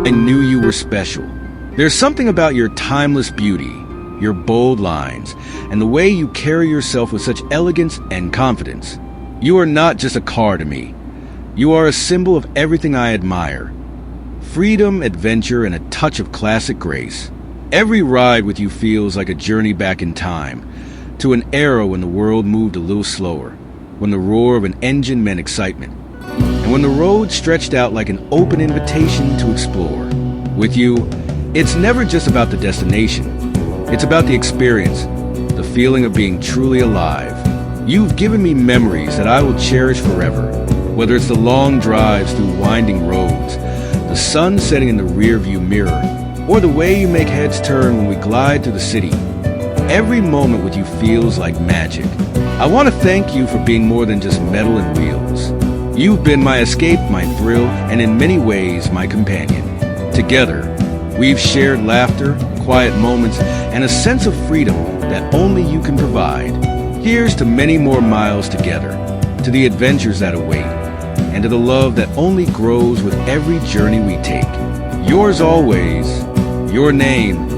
I knew you were special. There's something about your timeless beauty, your bold lines, and the way you carry yourself with such elegance and confidence. You are not just a car to me. You are a symbol of everything I admire. Freedom, adventure, and a touch of classic grace. Every ride with you feels like a journey back in time, to an era when the world moved a little slower, when the roar of an engine meant excitement, and when the road stretched out like an open invitation to explore. With you, it's never just about the destination. It's about the experience, the feeling of being truly alive. You've given me memories that I will cherish forever, whether it's the long drives through winding roads, the sun setting in the rearview mirror, or the way you make heads turn when we glide through the city. Every moment with you feels like magic. I want to thank you for being more than just metal and wheels. You've been my escape, my thrill, and in many ways, my companion. Together, we've shared laughter, quiet moments, and a sense of freedom that only you can provide. Here's to many more miles together, to the adventures that await, and to the love that only grows with every journey we take. Yours always, your name,